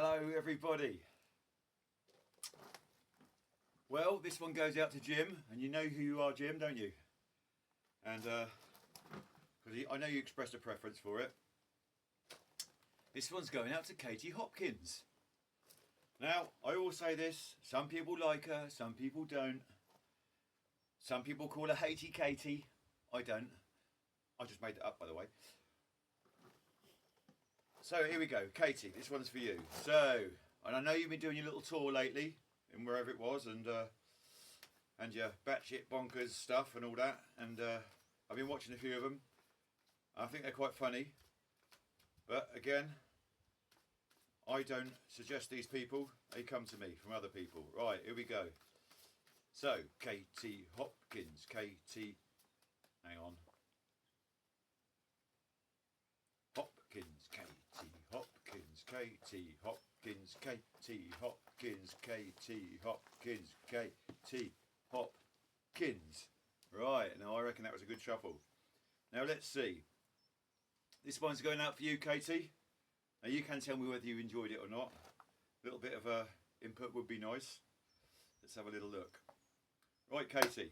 Hello everybody. Well, this one goes out to Jim, and you know who you are, Jim, don't you? And because I know you expressed a preference for it. This one's going out to Katie Hopkins. Now, I always say this, some people like her, some people don't. Some people call her Hatey Katie. I don't. I just made that up, by the way. So here we go, Katie, this one's for you. So, and I know you've been doing your little tour lately, in wherever it was, and your batshit bonkers stuff and all that, and I've been watching a few of them. I think they're quite funny, but again, I don't suggest these people, they come to me from other people. Right, here we go. So, Katie Hopkins, Katie, hang on. Hopkins, Katie Hopkins, Katie Hopkins, Katie Hopkins, Katie Hopkins, Katie Hopkins. Right, now I reckon that was a good shuffle. Now let's see. This one's going out for you, Katie. Now you can tell me whether you enjoyed it or not. A little bit of input would be nice. Let's have a little look. Right, Katie.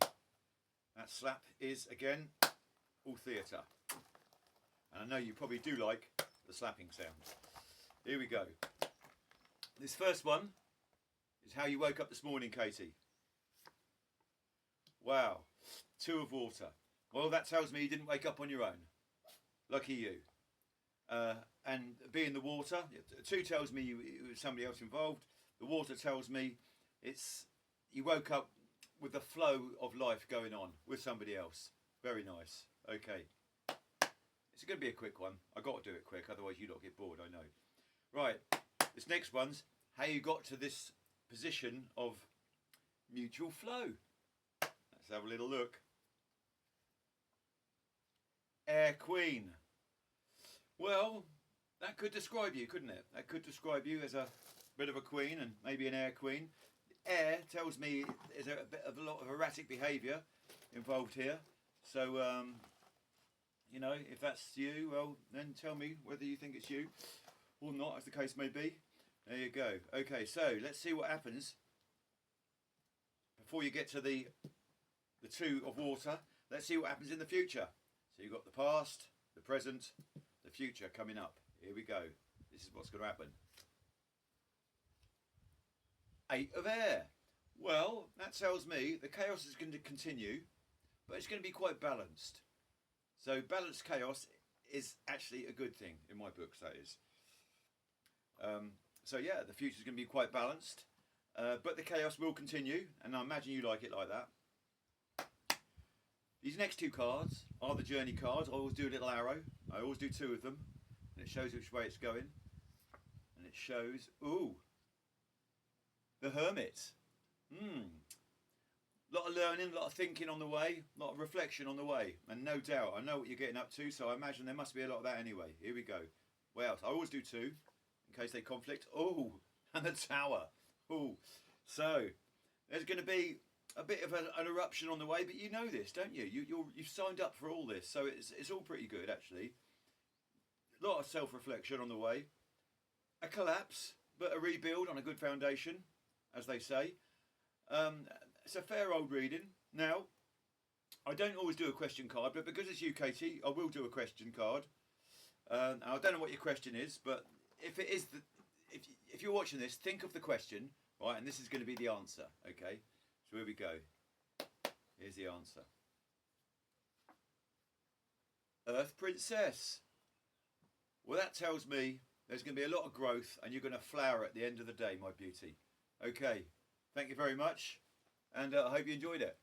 That slap is, again, all theatre. And I know you probably do like the slapping sound. Here we go. This first one is how you woke up this morning, Katie. Wow. 2 of water. Well, that tells me you didn't wake up on your own. Lucky you. And being the water, 2 tells me it was somebody else involved. The water tells me you woke up with the flow of life going on with somebody else. Very nice. Okay. It's going to be a quick one. I've got to do it quick, otherwise you lot get bored, I know. Right, this next one's how you got to this position of mutual flow. Let's have a little look. Air Queen. Well, that could describe you, couldn't it? That could describe you as a bit of a queen and maybe an air queen. Air tells me there's a lot of erratic behaviour involved here. So, you know, if that's you, well, then tell me whether you think it's you or not, as the case may be. There you go. Okay, so let's see what happens before you get to the 2 of water. Let's see what happens in the future. So you've got the past, the present, the future coming up. Here we go. This is what's going to happen. 8 of air. Well, that tells me the chaos is going to continue, but it's going to be quite balanced. So balanced chaos is actually a good thing in my books, that is. So yeah, the future is going to be quite balanced, but the chaos will continue, and I imagine you like it like that. These next 2 cards are the journey cards. I always do a little arrow. I always do 2 of them, and it shows which way it's going. And it shows, ooh, the Hermit. A lot of learning, a lot of thinking on the way, a lot of reflection on the way, and no doubt I know what you're getting up to, so I imagine there must be a lot of that anyway. Here we go. Well, I always do 2 in case they conflict. Oh, and the Tower. Oh, so there's going to be a bit of an eruption on the way, but you know this, don't you? You've signed up for all this, so it's all pretty good actually. A lot of self-reflection on the way. A collapse, but a rebuild on a good foundation, as they say. It's a fair old reading. Now, I don't always do a question card, but because it's you, Katie, I will do a question card. I don't know what your question is, but if it is, if you're watching this, think of the question, right? And this is going to be the answer, okay? So here we go. Here's the answer. Earth Princess. Well, that tells me there's going to be a lot of growth, and you're going to flower at the end of the day, my beauty. Okay. Thank you very much, and I hope you enjoyed it.